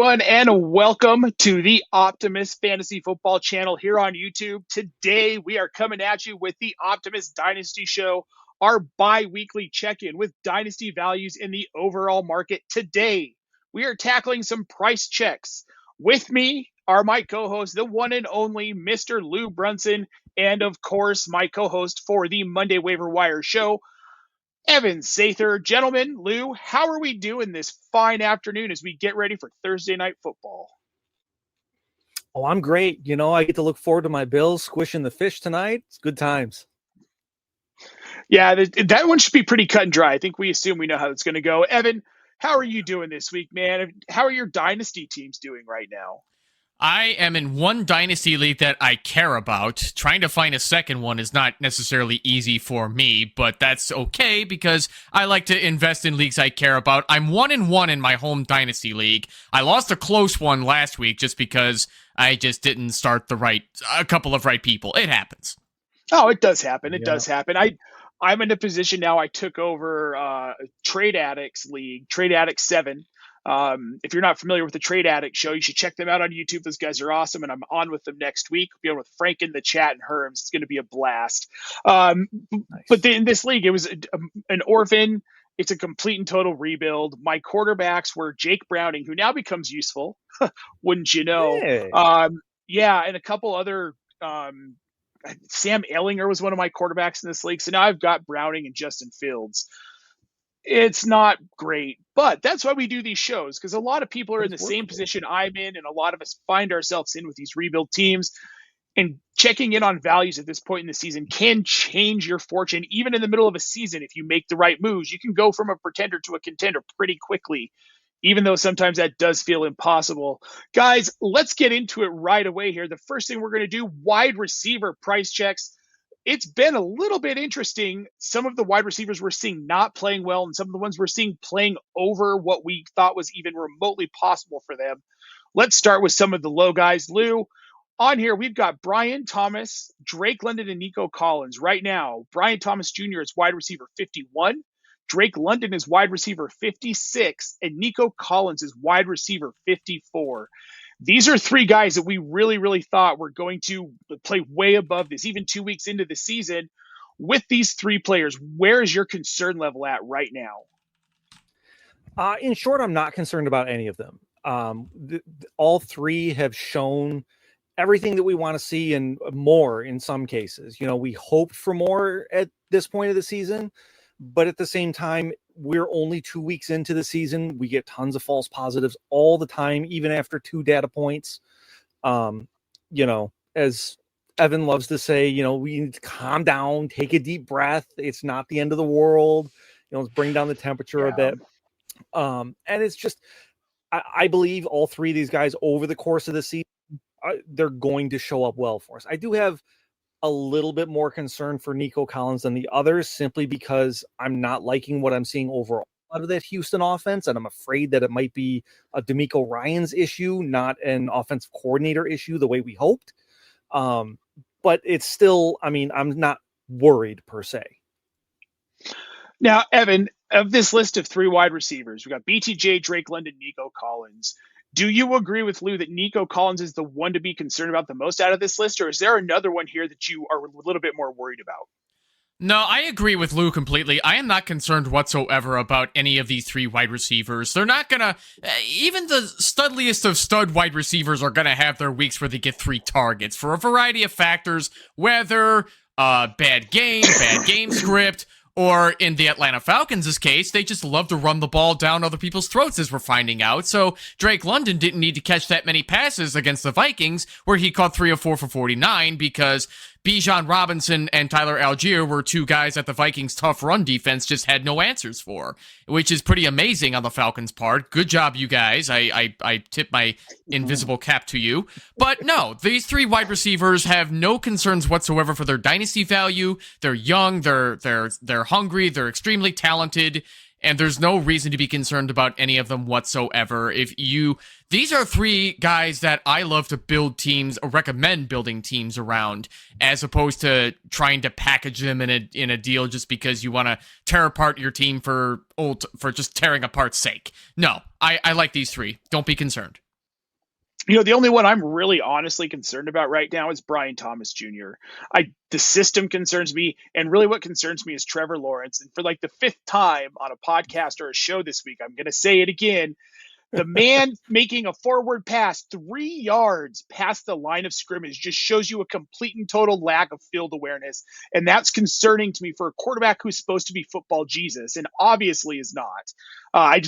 everyone, and welcome to the Optimus Fantasy Football channel here on YouTube. Today, we are coming at you with the Optimus Dynasty Show, our bi-weekly check-in with dynasty values in the overall market. Today, we are tackling some price checks. With me are my co-hosts, the one and only Mr. Lou Brunson, and of course, my co-host for the Monday Waiver Wire show, Evan Sather. Gentlemen, Lou, how are we doing this fine afternoon as we get ready for Thursday night football? Oh, I'm great. I get to look forward to my Bills squishing the fish tonight. It's good times. Yeah, that one should be pretty cut and dry. I think we assume we know how it's going to go. Evan, how are you doing this week, man? How are your dynasty teams doing right now? I am in one dynasty league that I care about. Trying to find a second one is not necessarily easy for me, but that's okay because I like to invest in leagues I care about. I'm 1-1 in my home dynasty league. I lost a close one last week just because I just didn't start a couple of right people. It happens. Oh, it does happen. It does happen. I'm in a position now. I took over Trade Addicts League, Trade Addicts 7. If you're not familiar with the Trade Addict show, you should check them out on YouTube. Those guys are awesome, and I'm on with them next week. I'll be on with Frank in the chat and Herms. It's going to be a blast. Nice. But in this league, it was an orphan. It's a complete and total rebuild. My quarterbacks were Jake Browning, who now becomes useful, wouldn't you know? Hey. And a couple other Sam Ehlinger was one of my quarterbacks in this league. So now I've got Browning and Justin Fields. It's not great, but that's why we do these shows, because a lot of people are in the same position I'm in, and a lot of us find ourselves in with these rebuild teams. And checking in on values at this point in the season can change your fortune. Even in the middle of a season, if you make the right moves, you can go from a pretender to a contender pretty quickly, even though sometimes that does feel impossible. Guys, let's get into it right away here. The first thing we're going to do, wide receiver price checks. It's been a little bit interesting. Some of the wide receivers we're seeing not playing well, and some of the ones we're seeing playing over what we thought was even remotely possible for them. Let's start with some of the low guys. Lou, on here, we've got Brian Thomas, Drake London, and Nico Collins. Right now, Brian Thomas Jr. is wide receiver 51. Drake London is wide receiver 56, and Nico Collins is wide receiver 54. These are three guys that we really, really thought were going to play way above this, even 2 weeks into the season. With these three players, where is your concern level at right now? In short, I'm not concerned about any of them. All three have shown everything that we want to see and more in some cases. We hoped for more at this point of the season, but at the same time, we're only 2 weeks into the season. We get tons of false positives all the time, even after 2 data points. As Evan loves to say, we need to calm down, take a deep breath. It's not the end of the world. Let's bring down the temperature a bit. And it's just, I believe all three of these guys over the course of the season, they're going to show up well for us. I do have a little bit more concern for Nico Collins than the others, simply because I'm not liking what I'm seeing overall out of that Houston offense, and I'm afraid that it might be a D'Amico Ryans issue, not an offensive coordinator issue the way we hoped. But it's still, I'm not worried per se. Now, Evan, of this list of three wide receivers, we got BTJ, Drake London, Nico Collins. Do you agree with Lou that Nico Collins is the one to be concerned about the most out of this list, or is there another one here that you are a little bit more worried about? No, I agree with Lou completely. I am not concerned whatsoever about any of these three wide receivers. They're not gonna, even the studliest of stud wide receivers are gonna have their weeks where they get 3 targets for a variety of factors, whether bad game script, or in the Atlanta Falcons' case, they just love to run the ball down other people's throats, as we're finding out. So Drake London didn't need to catch that many passes against the Vikings, where he caught 3 of 4 for 49, because Bijan Robinson and Tyler Algier were two guys that the Vikings' tough run defense just had no answers for, which is pretty amazing on the Falcons' part. Good job, you guys. I tip my invisible cap to you. But no, these three wide receivers have no concerns whatsoever for their dynasty value. They're young, they're hungry, they're extremely talented, and there's no reason to be concerned about any of them whatsoever. These are three guys that I love to build teams, or recommend building teams around, as opposed to trying to package them in a deal just because you want to tear apart your team for just tearing apart sake. No, I like these three. Don't be concerned. The only one I'm really honestly concerned about right now is Brian Thomas Jr. The system concerns me, and really what concerns me is Trevor Lawrence. And for like the fifth time on a podcast or a show this week, I'm going to say it again. The man making a forward pass 3 yards past the line of scrimmage just shows you a complete and total lack of field awareness. And that's concerning to me for a quarterback who's supposed to be football Jesus and obviously is not.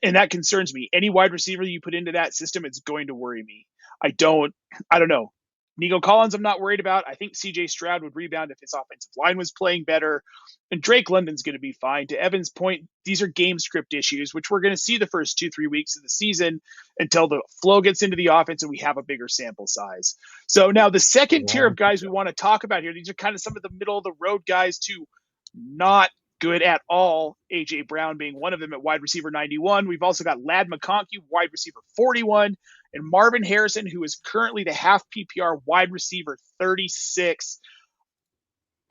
And that concerns me. Any wide receiver you put into that system, it's going to worry me. I don't know. Nico Collins, I'm not worried about. I think CJ Stroud would rebound if his offensive line was playing better. And Drake London's going to be fine. To Evan's point, these are game script issues, which we're going to see the first 2-3 weeks of the season until the flow gets into the offense and we have a bigger sample size. So now the second tier of guys we want to talk about here, these are kind of some of the middle of the road guys to not good at all. A.J. Brown being one of them at wide receiver 91. We've also got Ladd McConkey, wide receiver 41, and Marvin Harrison, who is currently the half PPR wide receiver 36.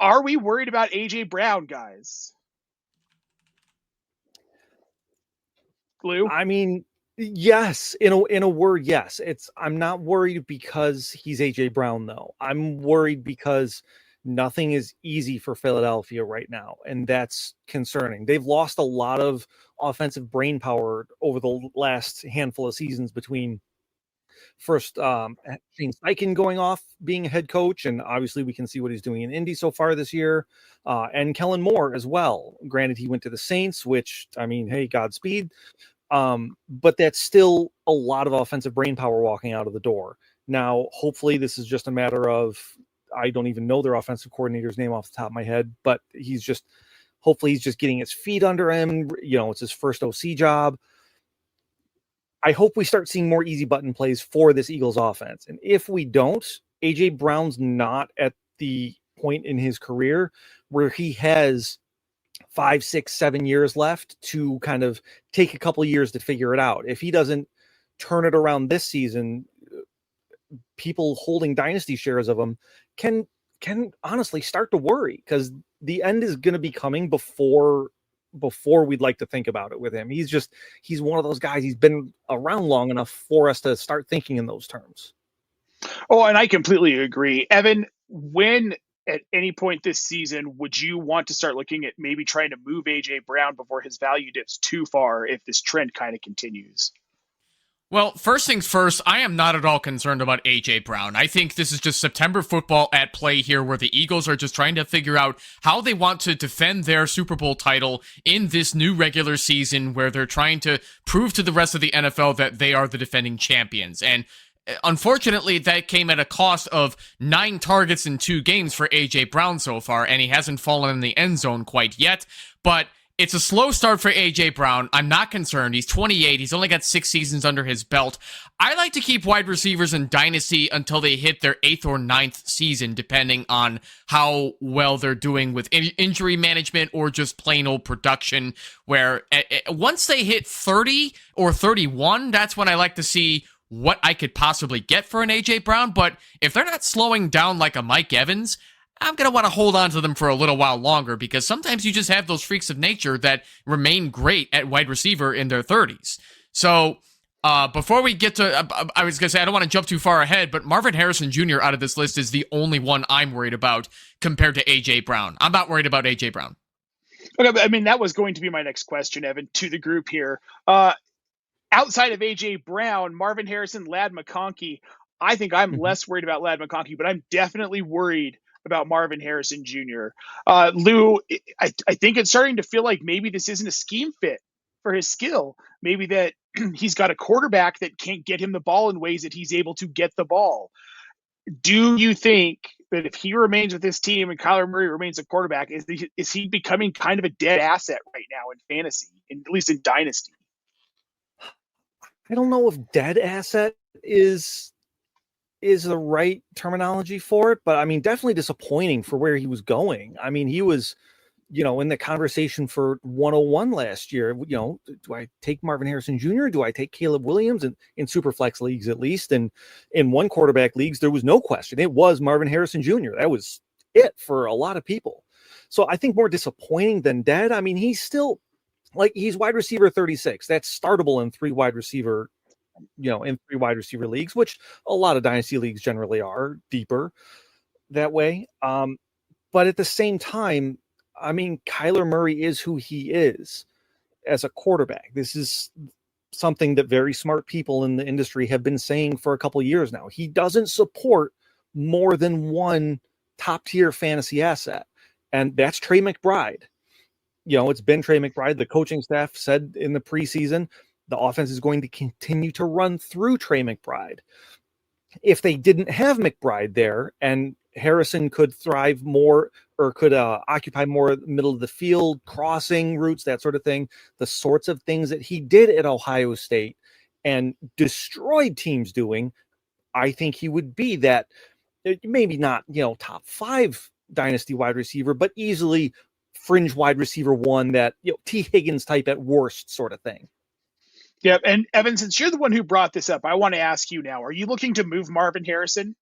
Are we worried about A.J. Brown, guys? Lou? I mean, yes, in a word, yes. I'm not worried because he's A.J. Brown, though. I'm worried because nothing is easy for Philadelphia right now, and that's concerning. They've lost a lot of offensive brain power over the last handful of seasons between first Shane Steichen going off being a head coach, and obviously we can see what he's doing in Indy so far this year, and Kellen Moore as well. Granted, he went to the Saints, which, I mean, hey, Godspeed. But that's still a lot of offensive brain power walking out of the door. Now, hopefully this is just a matter of, I don't even know their offensive coordinator's name off the top of my head, but hopefully he's just getting his feet under him. It's his first OC job. I hope we start seeing more easy button plays for this Eagles offense. And if we don't, A.J. Brown's not at the point in his career where he has 5, 6, 7 years left to kind of take a couple of years to figure it out. If he doesn't turn it around this season, people holding dynasty shares of him can honestly start to worry, because the end is going to be coming before we'd like to think about it with him. He's one of those guys. He's been around long enough for us to start thinking in those terms. Oh, and I completely agree. Evan, when at any point this season would you want to start looking at maybe trying to move A.J. Brown before his value dips too far if this trend kind of continues? Well, first things first, I am not at all concerned about A.J. Brown. I think this is just September football at play here, where the Eagles are just trying to figure out how they want to defend their Super Bowl title in this new regular season, where they're trying to prove to the rest of the NFL that they are the defending champions. And unfortunately, that came at a cost of 9 targets in 2 games for A.J. Brown so far, and he hasn't fallen in the end zone quite yet. But it's a slow start for A.J. Brown. I'm not concerned. He's 28. He's only got 6 seasons under his belt. I like to keep wide receivers in Dynasty until they hit their 8th or 9th season, depending on how well they're doing with injury management or just plain old production, where once they hit 30 or 31, that's when I like to see what I could possibly get for an A.J. Brown. But if they're not slowing down like a Mike Evans, I'm going to want to hold on to them for a little while longer, because sometimes you just have those freaks of nature that remain great at wide receiver in their 30s. So before we get to, I was going to say, I don't want to jump too far ahead, but Marvin Harrison Jr. out of this list is the only one I'm worried about compared to A.J. Brown. I'm not worried about A.J. Brown. Okay, I mean, that was going to be my next question, Evan, to the group here. Outside of A.J. Brown, Marvin Harrison, Ladd McConkey, I think I'm less worried about Ladd McConkey, but I'm definitely worried about Marvin Harrison Jr. Lou, I think it's starting to feel like maybe this isn't a scheme fit for his skill. Maybe that he's got a quarterback that can't get him the ball in ways that he's able to get the ball. Do you think that if he remains with this team and Kyler Murray remains a quarterback, is he becoming kind of a dead asset right now in fantasy, at least in Dynasty? I don't know if dead asset is the right terminology for it, but I mean, definitely disappointing for where he was going. I mean, he was, in the conversation for 101 last year. Do I take Marvin Harrison Jr.? Do I take Caleb Williams in super flex leagues, at least? And in one quarterback leagues, there was no question. It was Marvin Harrison Jr. That was it for a lot of people. So I think more disappointing than dead. I mean, he's still he's wide receiver 36. That's startable in 3 wide receiver in 3 wide receiver leagues, which a lot of dynasty leagues generally are deeper that way. But at the same time, I mean, Kyler Murray is who he is as a quarterback. This is something that very smart people in the industry have been saying for a couple of years now. He doesn't support more than one top tier fantasy asset, and that's Trey McBride. It's been Trey McBride. The coaching staff said in the preseason the offense is going to continue to run through Trey McBride. If they didn't have McBride there and Harrison could thrive more or could occupy more middle of the field, crossing routes, that sort of thing, the sorts of things that he did at Ohio State and destroyed teams doing, I think he would be that, maybe not, top 5 dynasty wide receiver, but easily fringe wide receiver 1, that, T. Higgins type at worst sort of thing. Yep. And Evan, since you're the one who brought this up, I want to ask you now, are you looking to move Marvin Harrison?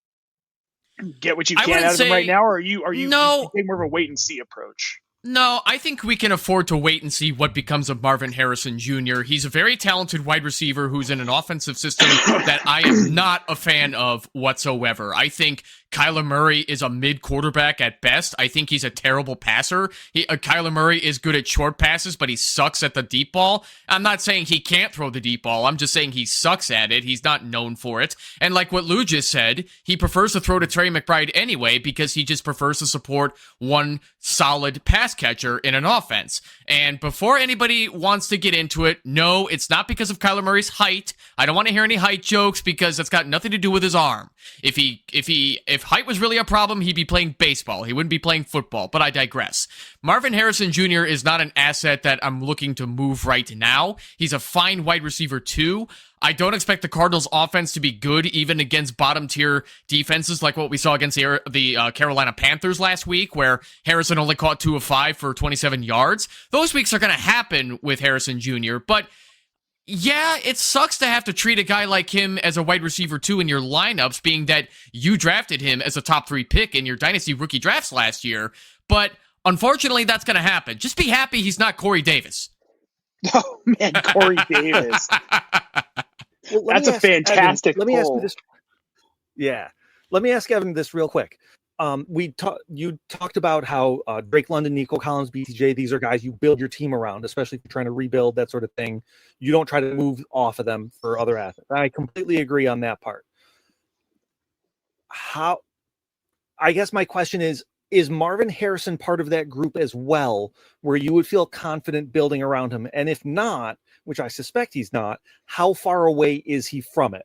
Get what you can out of him right now, or are you taking more of a wait and see approach? No, I think we can afford to wait and see what becomes of Marvin Harrison Jr. He's a very talented wide receiver who's in an offensive system that I am not a fan of whatsoever. I think Kyler Murray is a mid quarterback at best. I think he's a terrible passer. Kyler Murray is good at short passes, but he sucks at the deep ball. I'm not saying he can't throw the deep ball. I'm just saying he sucks at it. He's not known for it. And like what Lou just said, he prefers to throw to Trey McBride anyway because he just prefers to support one solid pass catcher in an offense. And before anybody wants to get into it, no, it's not because of Kyler Murray's height. I don't want to hear any height jokes because that's got nothing to do with his arm. If height was really a problem, he'd be playing baseball. He wouldn't be playing football, but I digress. Marvin Harrison Jr. is not an asset that I'm looking to move right now. He's a fine wide receiver too. I don't expect the Cardinals offense to be good even against bottom tier defenses like what we saw against the Carolina Panthers last week, where Harrison only caught 2 of 5 for 27 yards. Those weeks are going to happen with Harrison Jr., but yeah, it sucks to have to treat a guy like him as a wide receiver 2 in your lineups, being that you drafted him as a top 3 pick in your Dynasty rookie drafts last year. But unfortunately, that's going to happen. Just be happy he's not Corey Davis. Oh, man, Corey Davis. Well, that's a fantastic Evan, let me ask you this. Yeah. Let me ask Evan this real quick. You talked about how Drake London, Nico Collins, BTJ, these are guys you build your team around, especially if you're trying to rebuild, that sort of thing. You don't try to move off of them for other assets. I completely agree on that part. I guess my question is Marvin Harrison part of that group as well, where you would feel confident building around him? And if not, which I suspect he's not, how far away is he from it?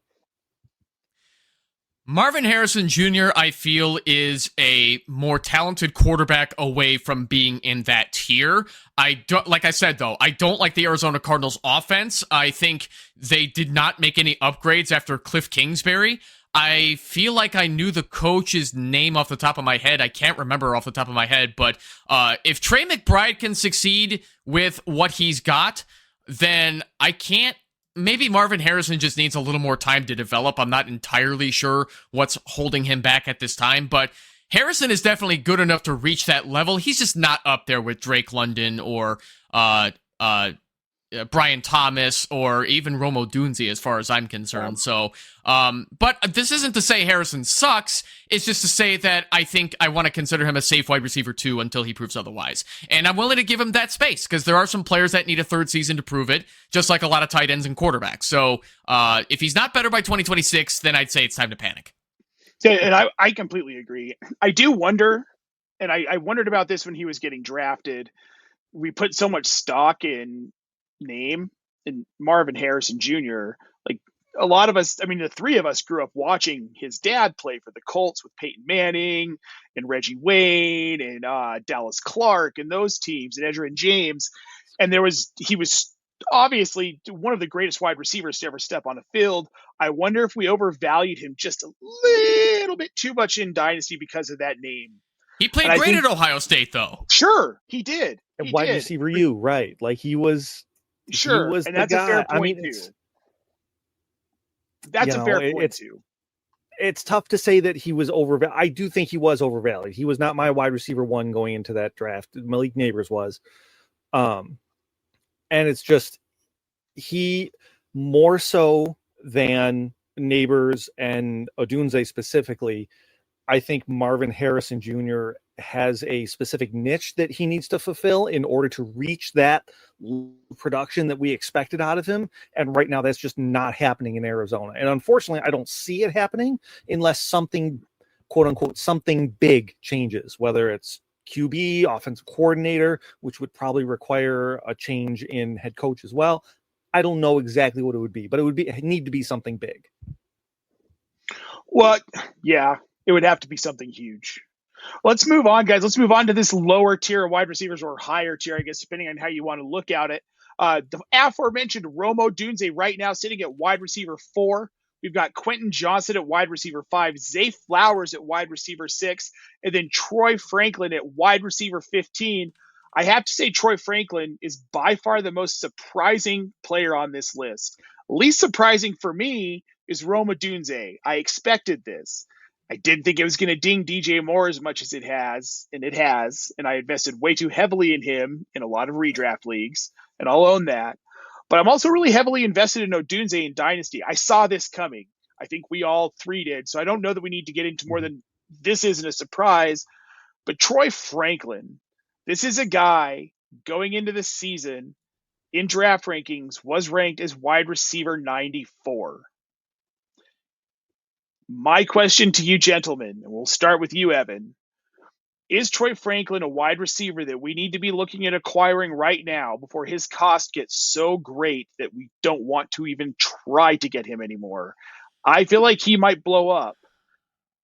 Marvin Harrison Jr., I feel, is a more talented quarterback away from being in that tier. Like I said, though, I don't like the Arizona Cardinals offense. I think they did not make any upgrades after Cliff Kingsbury. I feel like I knew the coach's name off the top of my head. I can't remember off the top of my head, but if Trey McBride can succeed with what he's got, then I can't. Maybe Marvin Harrison just needs a little more time to develop. I'm not entirely sure what's holding him back at this time, but Harrison is definitely good enough to reach that level. He's just not up there with Drake London or Brian Thomas or even Rome Odunze as far as I'm concerned. So, but this isn't to say Harrison sucks. It's just to say that I think I want to consider him a safe wide receiver 2 until he proves otherwise. And I'm willing to give him that space because there are some players that need a third season to prove it, just like a lot of tight ends and quarterbacks. So if he's not better by 2026, then I'd say it's time to panic. And I completely agree. I do wonder, and I wondered about this when he was getting drafted. We put so much stock in name and Marvin Harrison Jr. Like a lot of us, I mean, the 3 of us grew up watching his dad play for the Colts with Peyton Manning and Reggie Wayne and Dallas Clark and those teams and Edgerrin James. And he was obviously one of the greatest wide receivers to ever step on a field. I wonder if we overvalued him just a little bit too much in Dynasty because of that name. He played great at Ohio State, though. Sure, he did. And wide receiver you, right? Like he was. Sure, and that's a fair point too. That's a fair point too. It's tough to say that he was overvalued. I do think he was overvalued. He was not my wide receiver 1 going into that draft. Malik Neighbors was. And it's just he more so than Neighbors and Odunze specifically. I think Marvin Harrison Jr. has a specific niche that he needs to fulfill in order to reach that production that we expected out of him. And right now, that's just not happening in Arizona. And unfortunately, I don't see it happening unless something, quote unquote, something big changes, whether it's QB, offensive coordinator, which would probably require a change in head coach as well. I don't know exactly what it would be, but it need to be something big. Well, yeah. It would have to be something huge. Let's move on, guys. Let's move on to this lower tier of wide receivers, or higher tier, I guess, depending on how you want to look at it. The aforementioned Romo Dunze right now sitting at wide receiver 4. We've got Quentin Johnson at wide receiver 5, Zay Flowers at wide receiver 6, and then Troy Franklin at wide receiver 15. I have to say Troy Franklin is by far the most surprising player on this list. Least surprising for me is Rome Odunze. I expected this. I didn't think it was going to ding DJ Moore as much as it has, and I invested way too heavily in him in a lot of redraft leagues, and I'll own that. But I'm also really heavily invested in Odunze in Dynasty. I saw this coming. I think we all three did, so I don't know that we need to get into more than this isn't a surprise. But Troy Franklin, this is a guy going into the season in draft rankings was ranked as wide receiver 94. My question to you, gentlemen, and we'll start with you, Evan. Is Troy Franklin a wide receiver that we need to be looking at acquiring right now before his cost gets so great that we don't want to even try to get him anymore? I feel like he might blow up.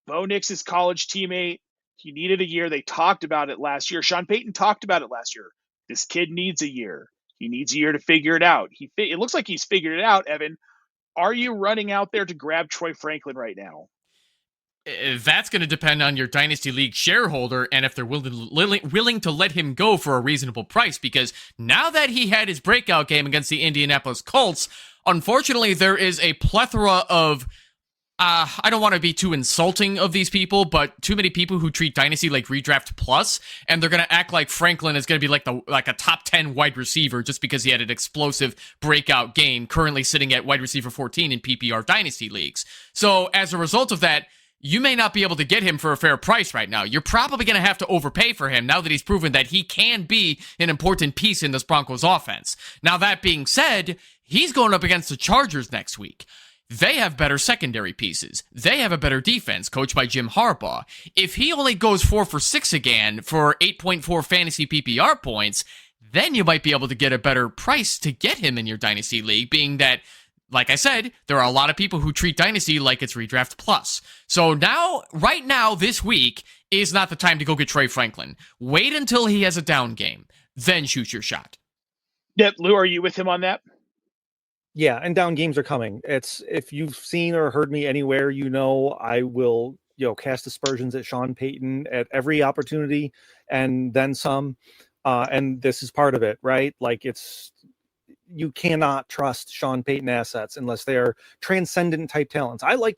Bo Nix, his college teammate, he needed a year. They talked about it last year. Sean Payton talked about it last year. This kid needs a year. He needs a year to figure it out. It looks like he's figured it out, Evan. Are you running out there to grab Troy Franklin right now? That's going to depend on your Dynasty League shareholder and if they're willing to let him go for a reasonable price, because now that he had his breakout game against the Indianapolis Colts, unfortunately, there is a plethora of I don't want to be too insulting of these people, but too many people who treat Dynasty like Redraft Plus, and they're going to act like Franklin is going to be like a top 10 wide receiver just because he had an explosive breakout game, currently sitting at wide receiver 14 in PPR Dynasty leagues. So as a result of that, you may not be able to get him for a fair price right now. You're probably going to have to overpay for him now that he's proven that he can be an important piece in this Broncos offense. Now, that being said, he's going up against the Chargers next week. They have better secondary pieces. They have a better defense, coached by Jim Harbaugh. If he only goes 4 for 6 again for 8.4 fantasy PPR points, then you might be able to get a better price to get him in your Dynasty League, being that, like I said, there are a lot of people who treat Dynasty like it's Redraft Plus. So now, right now, this week, is not the time to go get Troy Franklin. Wait until he has a down game. Then shoot your shot. Yep, Lou, are you with him on that? Yeah, and down games are coming. It's, if you've seen or heard me anywhere, I will, cast aspersions at Sean Payton at every opportunity and then some. And this is part of it, right? Like, you cannot trust Sean Payton assets unless they're transcendent type talents. I like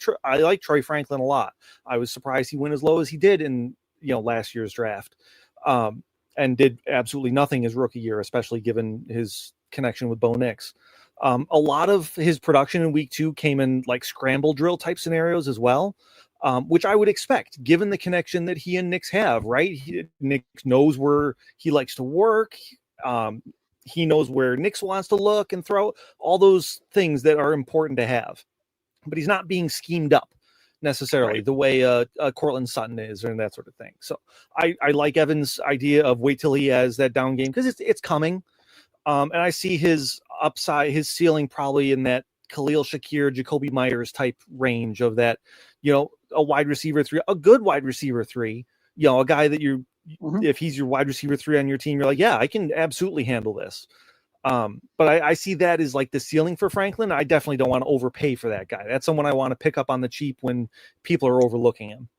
Troy Franklin a lot. I was surprised he went as low as he did in last year's draft, and did absolutely nothing his rookie year, especially given his connection with Bo Nix. A lot of his production in week 2 came in like scramble drill type scenarios as well, which I would expect given the connection that he and Nix have, right? Nix knows where he likes to work. He knows where Nix wants to look and throw, all those things that are important to have, but he's not being schemed up necessarily the way Cortland Sutton is and that sort of thing. So I like Evan's idea of wait till he has that down game, because it's coming. And I see his upside, his ceiling probably in that Khalil Shakir, Jacoby Myers type range of that, a wide receiver 3, a good wide receiver 3, a guy that if he's your wide receiver 3 on your team, you're like, yeah, I can absolutely handle this. But I see that as like the ceiling for Franklin. I definitely don't want to overpay for that guy. That's someone I want to pick up on the cheap when people are overlooking him.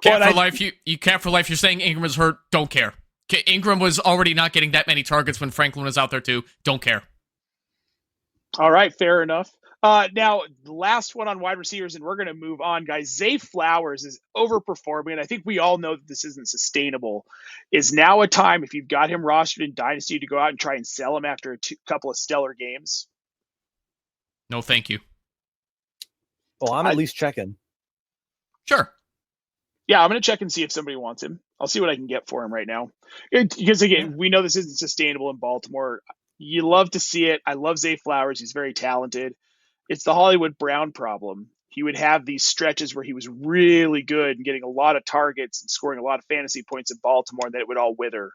Cap for life. You cap for life. You're saying Ingram is hurt. Don't care. Ingram was already not getting that many targets when Franklin was out there too. Don't care. All right, fair enough. Now, the last one on wide receivers, and we're going to move on, guys. Zay Flowers is overperforming, and I think we all know that this isn't sustainable. Is now a time, if you've got him rostered in Dynasty, to go out and try and sell him after a couple of stellar games? No, thank you. Well, I'm at least checking. Sure. Yeah, I'm going to check and see if somebody wants him. I'll see what I can get for him right now. Because, again, we know this isn't sustainable in Baltimore. You love to see it. I love Zay Flowers. He's very talented. It's the Hollywood Brown problem. He would have these stretches where he was really good and getting a lot of targets and scoring a lot of fantasy points in Baltimore, and then it would all wither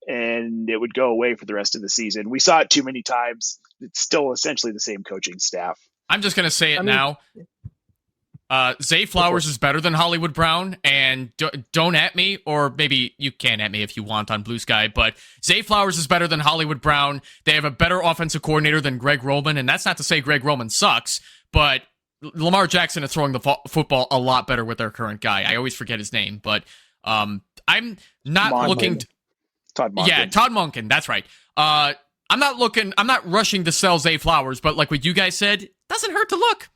and it would go away for the rest of the season. We saw it too many times. It's still essentially the same coaching staff. I'm just going to say it now. Zay Flowers is better than Hollywood Brown, and don't at me, or maybe you can at me if you want on Blue Sky, but Zay Flowers is better than Hollywood Brown. They have a better offensive coordinator than Greg Roman, and that's not to say Greg Roman sucks, but Lamar Jackson is throwing the football a lot better with their current guy. I always forget his name, but I'm not looking... Todd Monken. Yeah, Todd Monken, that's right. I'm not rushing to sell Zay Flowers, but like what you guys said, doesn't hurt to look.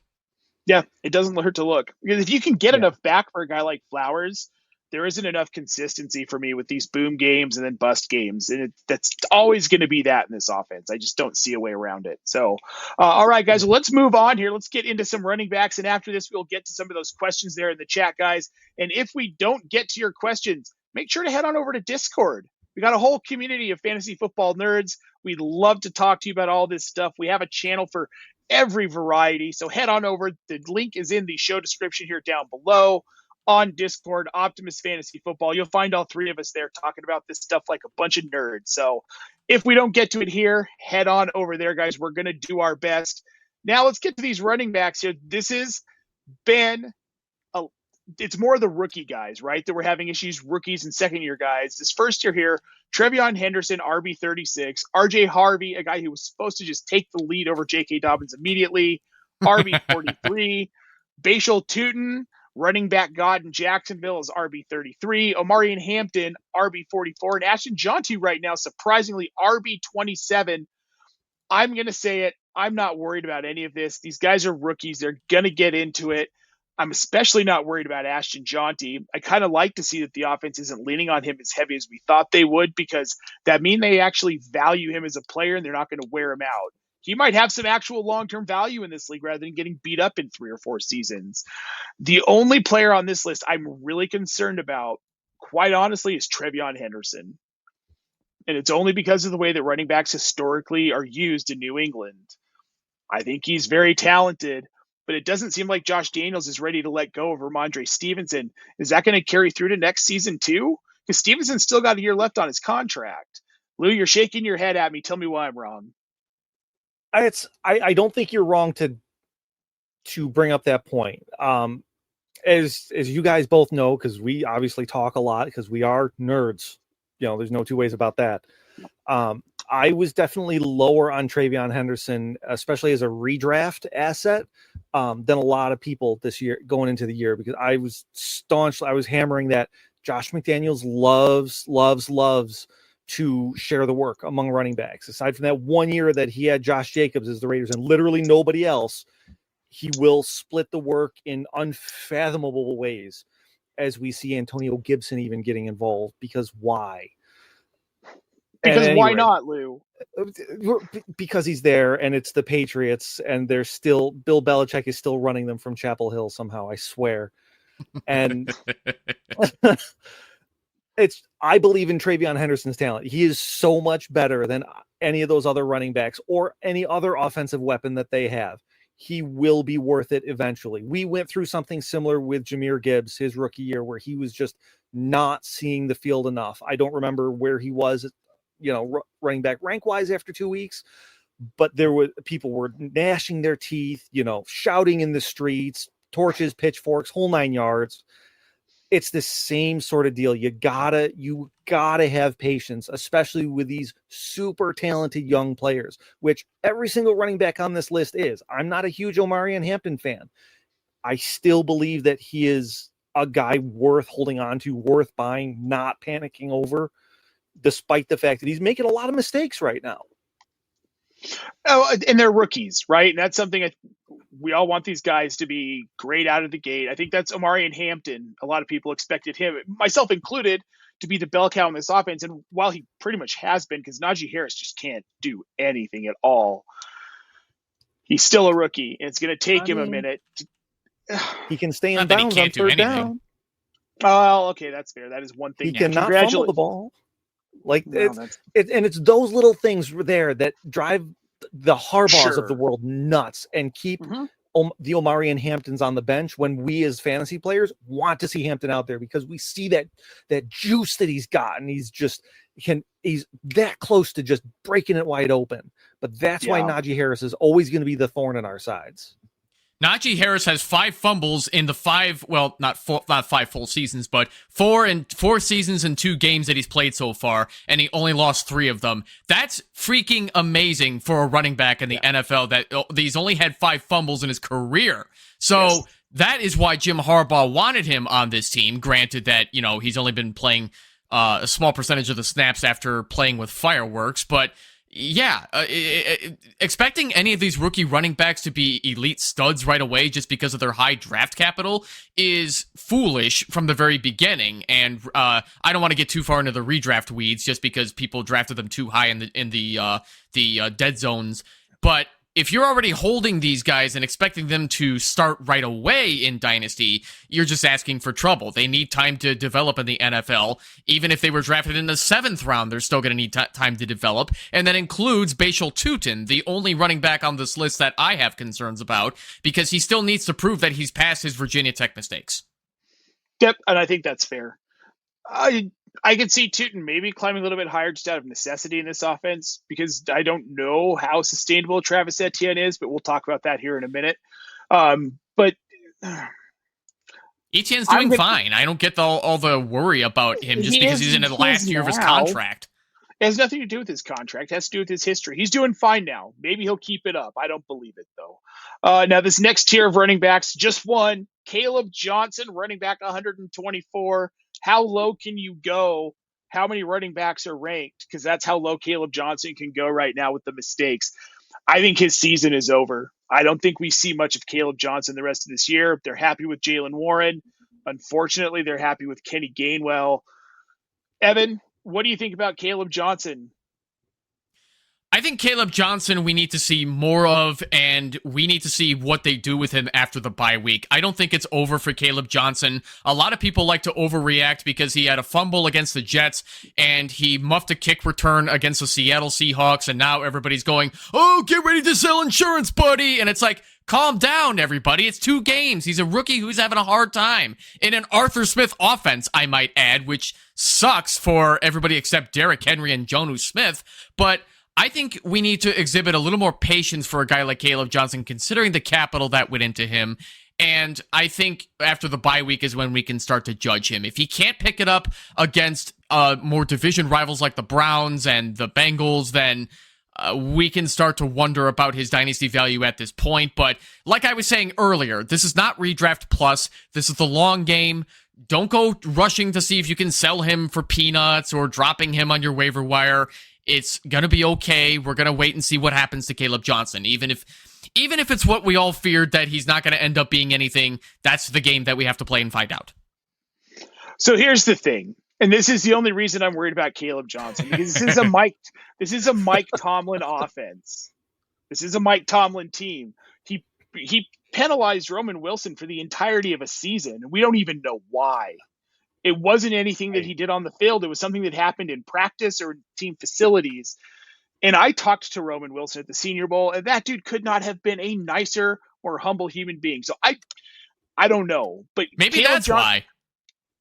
Yeah, it doesn't hurt to look. Because if you can get enough back for a guy like Flowers, there isn't enough consistency for me with these boom games and then bust games. And that's always going to be that in this offense. I just don't see a way around it. So, all right, guys, well, let's move on here. Let's get into some running backs. And after this, we'll get to some of those questions there in the chat, guys. And if we don't get to your questions, make sure to head on over to Discord. We got a whole community of fantasy football nerds. We'd love to talk to you about all this stuff. We have a channel for every variety. So head on over. The link is in the show description here down below on Discord, Optimus Fantasy Football. You'll find all three of us there talking about this stuff like a bunch of nerds. So if we don't get to it here, head on over there, guys. We're going to do our best. Now let's get to these running backs here. This has been it's more the rookie guys, right, that we're having issues, rookies and second-year guys. This first year here, Trevion Henderson, RB36, RJ Harvey, a guy who was supposed to just take the lead over J.K. Dobbins immediately, RB43, Bashal Tootin, running back god in Jacksonville is RB33, Omarion Hampton, RB44, and Ashton Jonty right now, surprisingly, RB27. I'm going to say it. I'm not worried about any of this. These guys are rookies. They're going to get into it. I'm especially not worried about Ashton Jonty. I kind of like to see that the offense isn't leaning on him as heavy as we thought they would, because that means they actually value him as a player and they're not going to wear him out. He might have some actual long-term value in this league rather than getting beat up in 3 or 4 seasons. The only player on this list I'm really concerned about, quite honestly, is Trevion Henderson. And it's only because of the way that running backs historically are used in New England. I think he's very talented, but it doesn't seem like Josh Daniels is ready to let go of Ramondre Stevenson. Is that going to carry through to next season too? Because Stevenson's still got a year left on his contract. Lou, you're shaking your head at me. Tell me why I'm wrong. I don't think you're wrong to bring up that point. As you guys both know, because we obviously talk a lot because we are nerds. You know, there's no two ways about that. I was definitely lower on Trevion Henderson, especially as a redraft asset, than a lot of people this year going into the year, because I was staunch. I was hammering that Josh McDaniels loves to share the work among running backs. Aside from that 1 year that he had Josh Jacobs as the Raiders and literally nobody else, he will split the work in unfathomable ways, as we see Antonio Gibson even getting involved. Because why? Because anyway, why not, Lou? Because he's there, and it's the Patriots, and they're still Bill Belichick is still running them from Chapel Hill somehow. I swear. And I believe in Trevion Henderson's talent. He is so much better than any of those other running backs or any other offensive weapon that they have. He will be worth it eventually. We went through something similar with Jahmyr Gibbs his rookie year, where he was just not seeing the field enough. I don't remember where he was, running back rank wise after 2 weeks, but people were gnashing their teeth, shouting in the streets, torches, pitchforks, whole 9 yards. It's the same sort of deal. You gotta have patience, especially with these super talented young players, which every single running back on this list is. I'm not a huge Omarion Hampton fan. I still believe that he is a guy worth holding on to, worth buying, not panicking over, despite the fact that he's making a lot of mistakes right now. Oh, and they're rookies, right? And that's something we all want these guys to be great out of the gate. I think that's Omarion Hampton. A lot of people expected him, myself included, to be the bell cow in this offense. And while he pretty much has been, because Najee Harris just can't do anything at all, he's still a rookie. And it's going to take him a minute. He can stay in Not that he bounds on can't do third anything. down. Oh, okay, that's fair. That is one thing. He cannot fumble the ball. Like No, it's those little things there that drive the Harbaughs of the Sure. world nuts and keep Mhm. the Omari and Hamptons on the bench when we as fantasy players want to see Hampton out there because we see that juice that he's got and he's that close to just breaking it wide open. But that's why Najee Harris is always going to be the thorn in our sides. Najee Harris has 5 fumbles in the not 5 full seasons, but 4 seasons and 2 games that he's played so far, and he only lost 3 of them. That's freaking amazing for a running back in the NFL that he's only had 5 fumbles in his career. So that is why Jim Harbaugh wanted him on this team. Granted that, he's only been playing a small percentage of the snaps after playing with fireworks, but yeah, expecting any of these rookie running backs to be elite studs right away just because of their high draft capital is foolish from the very beginning. And I don't want to get too far into the redraft weeds just because people drafted them too high in the dead zones. But if you're already holding these guys and expecting them to start right away in Dynasty, you're just asking for trouble. They need time to develop in the NFL. Even if they were drafted in the 7th round, they're still going to need time to develop. And that includes Bashal Tutin, the only running back on this list that I have concerns about, because he still needs to prove that he's past his Virginia Tech mistakes. Yep, and I think that's fair. I could see Tutin maybe climbing a little bit higher just out of necessity in this offense because I don't know how sustainable Travis Etienne is, but we'll talk about that here in a minute. But Etienne's doing fine. I don't get all the worry about him just because he's in the last year of his contract. It has nothing to do with his contract. It has to do with his history. He's doing fine now. Maybe he'll keep it up. I don't believe it, though. Now, this next tier of running backs, just one, Caleb Johnson, running back 124. How low can you go? How many running backs are ranked? Because that's how low Caleb Johnson can go right now with the mistakes. I think his season is over. I don't think we see much of Caleb Johnson the rest of this year. They're happy with Jalen Warren. Unfortunately, they're happy with Kenny Gainwell. Evan, what do you think about Caleb Johnson? I think Caleb Johnson we need to see more of, and we need to see what they do with him after the bye week. I don't think it's over for Caleb Johnson. A lot of people like to overreact because he had a fumble against the Jets, and he muffed a kick return against the Seattle Seahawks, and now everybody's going, oh, get ready to sell insurance, buddy! And it's like, calm down, everybody. It's 2 games. He's a rookie who's having a hard time. In an Arthur Smith offense, I might add, which sucks for everybody except Derrick Henry and Jonnu Smith, but I think we need to exhibit a little more patience for a guy like Caleb Johnson, considering the capital that went into him. And I think after the bye week is when we can start to judge him. If he can't pick it up against more division rivals like the Browns and the Bengals, then we can start to wonder about his dynasty value at this point. But like I was saying earlier, this is not redraft plus. This is the long game. Don't go rushing to see if you can sell him for peanuts or dropping him on your waiver wire. It's going to be okay. We're going to wait and see what happens to Caleb Johnson. Even if it's what we all feared, that he's not going to end up being anything, that's the game that we have to play and find out. So here's the thing, and this is the only reason I'm worried about Caleb Johnson, because this is a Mike Tomlin offense. This is a Mike Tomlin team. He penalized Roman Wilson for the entirety of a season, and we don't even know why. It wasn't anything that he did on the field. It was something that happened in practice or team facilities. And I talked to Roman Wilson at the Senior Bowl, and that dude could not have been a nicer, more humble human being. So I don't know. But maybe that's why.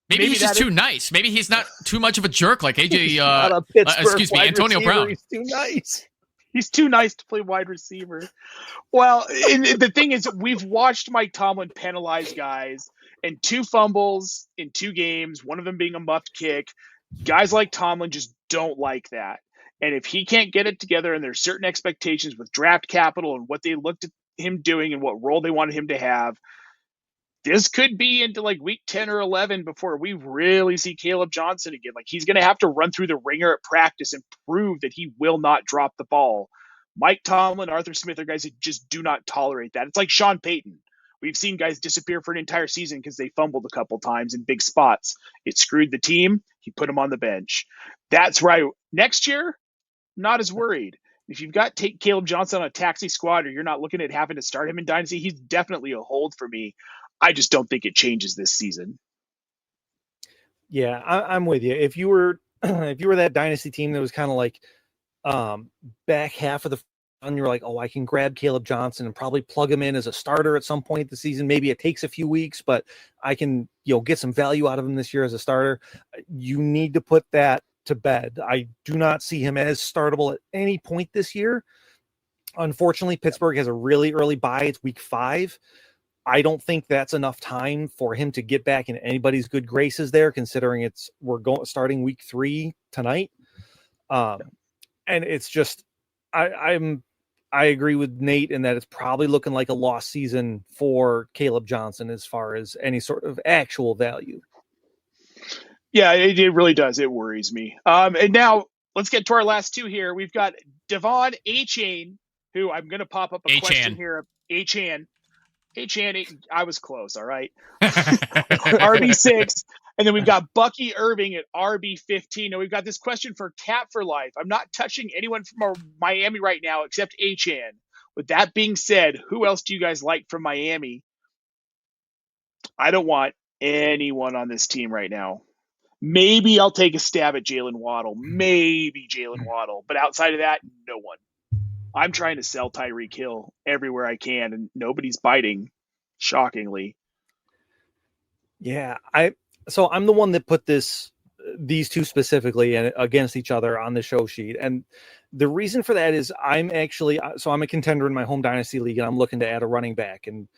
Maybe he's just too nice. Maybe he's not too much of a jerk like Antonio Brown. He's too nice. He's too nice to play wide receiver. Well, and the thing is, we've watched Mike Tomlin penalize guys and 2 fumbles in 2 games, one of them being a muffed kick. Guys like Tomlin just don't like that. And if he can't get it together and there's certain expectations with draft capital and what they looked at him doing and what role they wanted him to have, this could be into like week 10 or 11 before we really see Caleb Johnson again. Like, he's going to have to run through the ringer at practice and prove that he will not drop the ball. Mike Tomlin, Arthur Smith are guys that just do not tolerate that. It's like Sean Payton. We've seen guys disappear for an entire season because they fumbled a couple times in big spots. It screwed the team. He put him on the bench. That's right. Next year, not as worried. If you've got Caleb Johnson on a taxi squad or you're not looking at having to start him in Dynasty, he's definitely a hold for me. I just don't think it changes this season. Yeah, I'm with you. If you were if you were that dynasty team that was kind of like back half of the and you're like, oh, I can grab Caleb Johnson and probably plug him in as a starter at some point this season. Maybe it takes a few weeks, but I can, get some value out of him this year as a starter. You need to put that to bed. I do not see him as startable at any point this year. Unfortunately, Pittsburgh has a really early bye. It's week 5. I don't think that's enough time for him to get back in anybody's good graces there, considering we're starting week 3 tonight. And it's just, I agree with Nate in that it's probably looking like a lost season for Caleb Johnson as far as any sort of actual value. Yeah, it really does. It worries me. And now let's get to our last two here. We've got Devon Achane, who I'm going to pop up a question here. Achane, I was close, all right. RB6. And then we've got Bucky Irving at RB15. Now we've got this question for Cap for Life. I'm not touching anyone from Miami right now except Achane. With that being said, who else do you guys like from Miami? I don't want anyone on this team right now. Maybe I'll take a stab at Jalen Waddle. But outside of that, no one. I'm trying to sell Tyreek Hill everywhere I can, and nobody's biting, shockingly. Yeah, So I'm the one that put these two specifically and against each other on the show sheet. And the reason for that is I'm a contender in my home dynasty league, and I'm looking to add a running back. And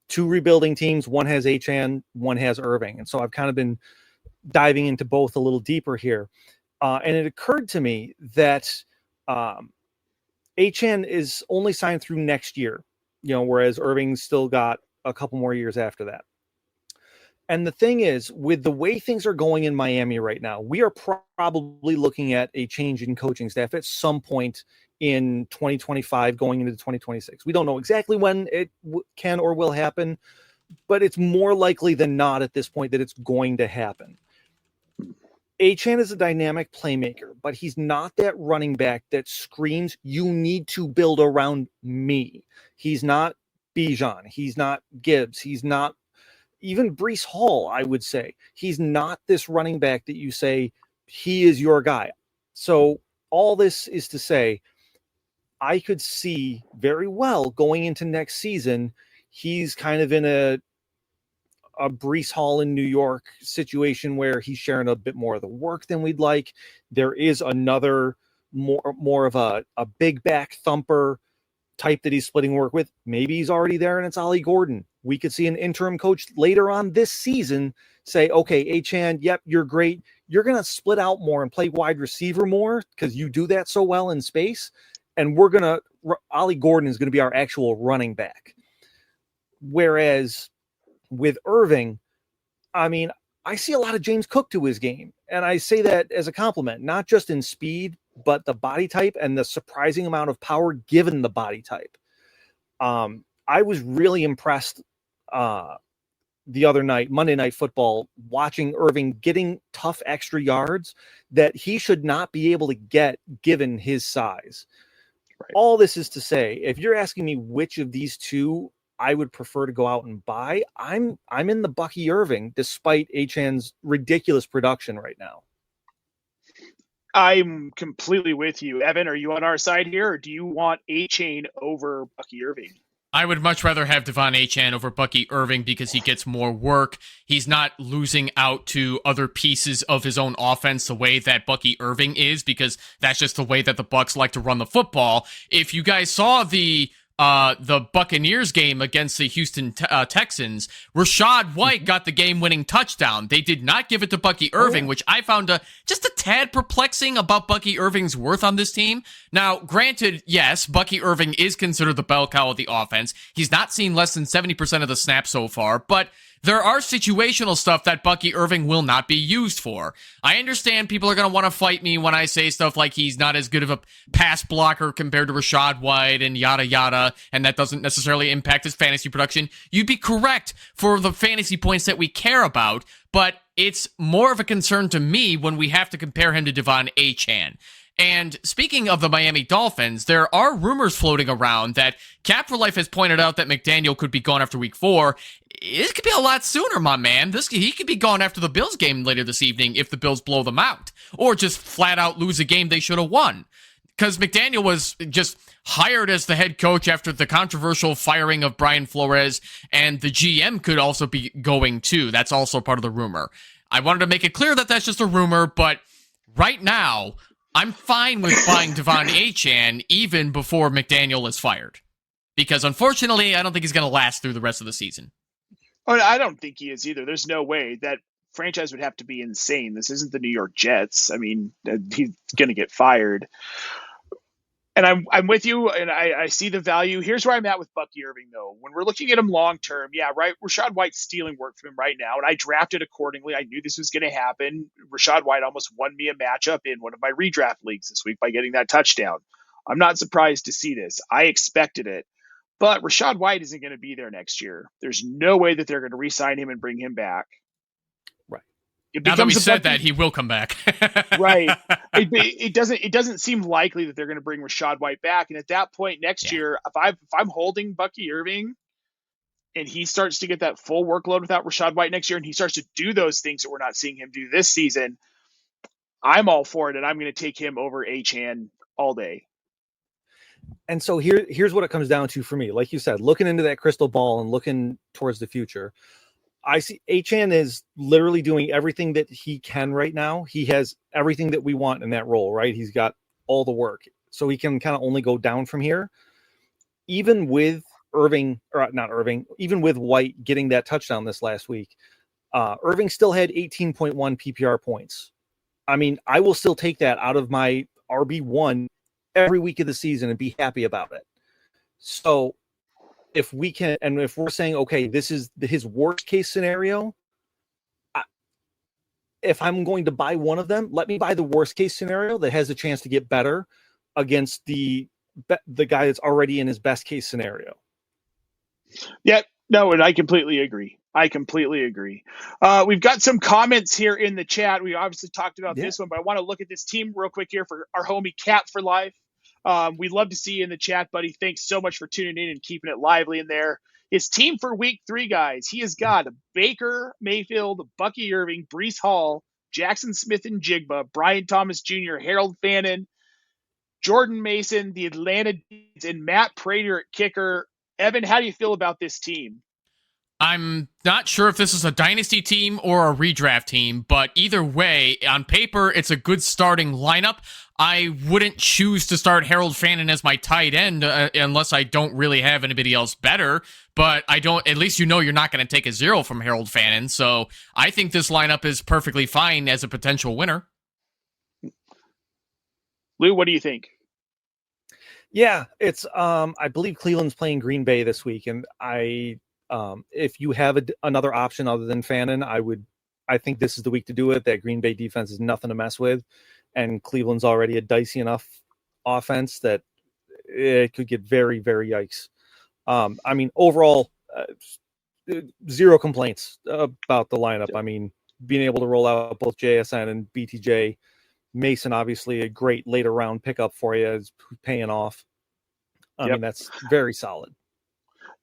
2 rebuilding teams, one has Achane, one has Irving. And so I've kind of been diving into both a little deeper here. And it occurred to me that Achane is only signed through next year, whereas Irving's still got a couple more years after that. And the thing is, with the way things are going in Miami right now, we are probably looking at a change in coaching staff at some point in 2025 going into 2026. We don't know exactly when it can or will happen, but it's more likely than not at this point that it's going to happen. Achane is a dynamic playmaker, but he's not that running back that screams, you need to build around me. He's not Bijan. He's not Gibbs. He's not even Breece Hall, I would say. He's not this running back that you say, he is your guy. So all this is to say, I could see very well going into next season, he's kind of in a Breece Hall in New York situation where he's sharing a bit more of the work than we'd like. There is another more of a big back thumper type that he's splitting work with. Maybe he's already there and it's Ollie Gordon. We could see an interim coach later on this season say, okay, Achane, yep, you're great. You're going to split out more and play wide receiver more because you do that so well in space. And Ollie Gordon is going to be our actual running back. Whereas with Irving, I see a lot of James Cook to his game. And I say that as a compliment, not just in speed, but the body type and the surprising amount of power given the body type. I was really impressed the other night, Monday Night Football, watching Irving getting tough extra yards that he should not be able to get given his size. Right. All this is to say, if you're asking me which of these two I would prefer to go out and buy, I'm in the Bucky Irving, despite Achane's ridiculous production right now. I'm completely with you. Evan, are you on our side here, or do you want Achane over Bucky Irving? I would much rather have Devon Achane over Bucky Irving because he gets more work. He's not losing out to other pieces of his own offense the way that Bucky Irving is, because that's just the way that the Bucs like to run the football. If you guys saw the Buccaneers game against the Houston Texans, Rachaad White got the game-winning touchdown. They did not give it to Bucky Irving, which I found just a tad perplexing about Bucky Irving's worth on this team. Now, granted, yes, Bucky Irving is considered the bell cow of the offense. He's not seen less than 70% of the snaps so far, but there are situational stuff that Bucky Irving will not be used for. I understand people are going to want to fight me when I say stuff like he's not as good of a pass blocker compared to Rachaad White and yada yada, and that doesn't necessarily impact his fantasy production. You'd be correct for the fantasy points that we care about, but it's more of a concern to me when we have to compare him to Devon Achane. And speaking of the Miami Dolphins, there are rumors floating around that Cap for Life has pointed out that McDaniel could be gone after week 4. It could be a lot sooner, my man. He could be gone after the Bills game later this evening if the Bills blow them out, or just flat out lose a game they should have won. Because McDaniel was just hired as the head coach after the controversial firing of Brian Flores, and the GM could also be going too. That's also part of the rumor. I wanted to make it clear that that's just a rumor, but right now, I'm fine with buying Devon Achane even before McDaniel is fired. Because unfortunately, I don't think he's going to last through the rest of the season. Oh, I don't think he is either. There's no way. That franchise would have to be insane. This isn't the New York Jets. I mean, he's going to get fired. And I'm with you, and I see the value. Here's where I'm at with Bucky Irving, though. When we're looking at him long term, yeah, right. Rashad White's stealing work from him right now, and I drafted accordingly. I knew this was going to happen. Rashad White almost won me a matchup in one of my redraft leagues this week by getting that touchdown. I'm not surprised to see this. I expected it. But Rashad White isn't going to be there next year. There's no way that they're going to re-sign him and bring him back. Right. Now that we said that, he will come back. Right. It doesn't seem likely that they're going to bring Rashad White back. And at that point next year, if I'm holding Bucky Irving and he starts to get that full workload without Rashad White next year, and he starts to do those things that we're not seeing him do this season, I'm all for it, and I'm going to take him over Achane all day. And so here's what it comes down to for me. Like you said, looking into that crystal ball and looking towards the future, I see Achane is literally doing everything that he can right now. He has everything that we want in that role, right? He's got all the work. So he can kind of only go down from here. Even with even with White getting that touchdown this last week, Irving still had 18.1 PPR points. I mean, I will still take that out of my RB1 every week of the season and be happy about it. So if we can, and if we're saying, okay, this is his worst case scenario, if I'm going to buy one of them, let me buy the worst case scenario that has a chance to get better against the guy that's already in his best case scenario. Yeah, no, and I completely agree. We've got some comments here in the chat. We obviously talked about this one, but I want to look at this team real quick here for our homie Cap for Life. We'd love to see you in the chat, buddy. Thanks so much for tuning in and keeping it lively in there. His team for week 3, guys. He has got Baker Mayfield, Bucky Irving, Breece Hall, Jackson Smith and Jigba, Brian Thomas Jr., Harold Fannin, Jordan Mason, the Atlanta Deeds, and Matt Prater at kicker. Evan, how do you feel about this team? I'm not sure if this is a dynasty team or a redraft team, but either way, on paper, it's a good starting lineup. I wouldn't choose to start Harold Fannin as my tight end unless I don't really have anybody else better, but at least you know you're not going to take a 0 from Harold Fannin, so I think this lineup is perfectly fine as a potential winner. Lou, what do you think? Yeah, it's I believe Cleveland's playing Green Bay this week, and if you have another option other than Fannin, I think this is the week to do it. That Green Bay defense is nothing to mess with, and Cleveland's already a dicey enough offense that it could get very, very yikes. I mean, overall, 0 complaints about the lineup. I mean, being able to roll out both JSN and BTJ, Mason, obviously a great later round pickup for you, is paying off. I mean, that's very solid.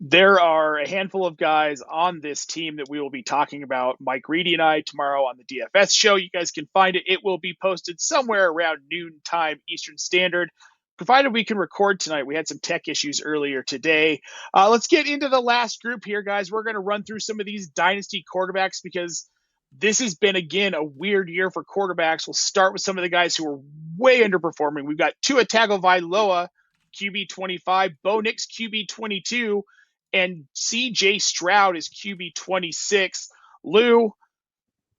There are a handful of guys on this team that we will be talking about, Mike Reedy and I, tomorrow on the DFS show. You guys can find it. It will be posted somewhere around noon time Eastern Standard, provided we can record tonight. We had some tech issues earlier today. Let's get into the last group here, guys. We're going to run through some of these dynasty quarterbacks because this has been, again, a weird year for quarterbacks. We'll start with some of the guys who are way underperforming. We've got Tua Tagovailoa, QB 25, Bo Nix, QB 22, and C.J. Stroud is QB 26. Lou,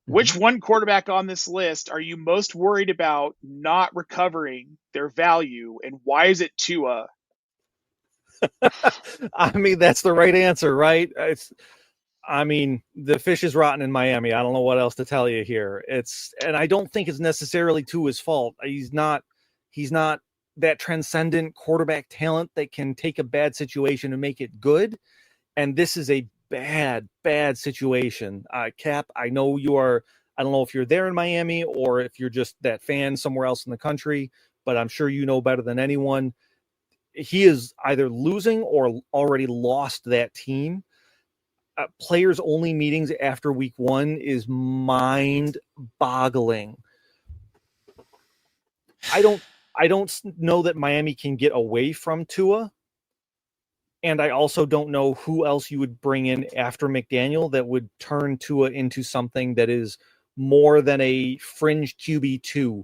which one quarterback on this list are you most worried about not recovering their value, and why is it Tua? I mean, that's the right answer, right? The fish is rotten in Miami. I don't know what else to tell you here. And I don't think it's necessarily Tua's fault. He's not that transcendent quarterback talent that can take a bad situation and make it good. And this is a bad situation. Cap, I know you are, I don't know if you're there in Miami or if you're just that fan somewhere else in the country, but I'm sure you know better than anyone. He is either losing or already lost that team. Players only meetings after week 1 is mind boggling. I don't know that Miami can get away from Tua. And I also don't know who else you would bring in after McDaniel that would turn Tua into something that is more than a fringe QB2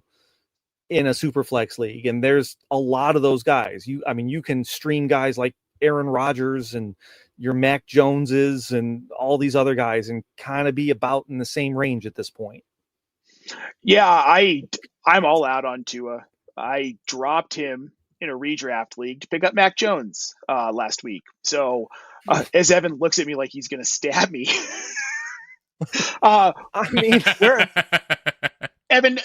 in a super flex league. And there's a lot of those guys. You can stream guys like Aaron Rodgers and your Mac Joneses and all these other guys and kind of be about in the same range at this point. Yeah, I'm all out on Tua. I dropped him in a redraft league to pick up Mac Jones last week. So as Evan looks at me like he's going to stab me. Evan,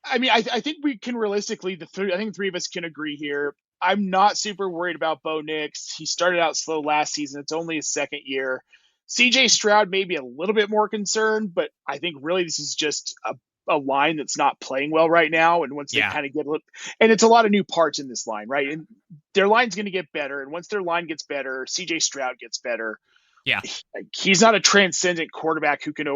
I think we can realistically, I think 3 of us can agree here. I'm not super worried about Bo Nix. He started out slow last season. It's only his second year. CJ Stroud may be a little bit more concerned, but I think really this is just a line that's not playing well right now. And once they kind of get and it's a lot of new parts in this line, right? And their line's going to get better. And once their line gets better, CJ Stroud gets better. Yeah. He's not a transcendent quarterback who can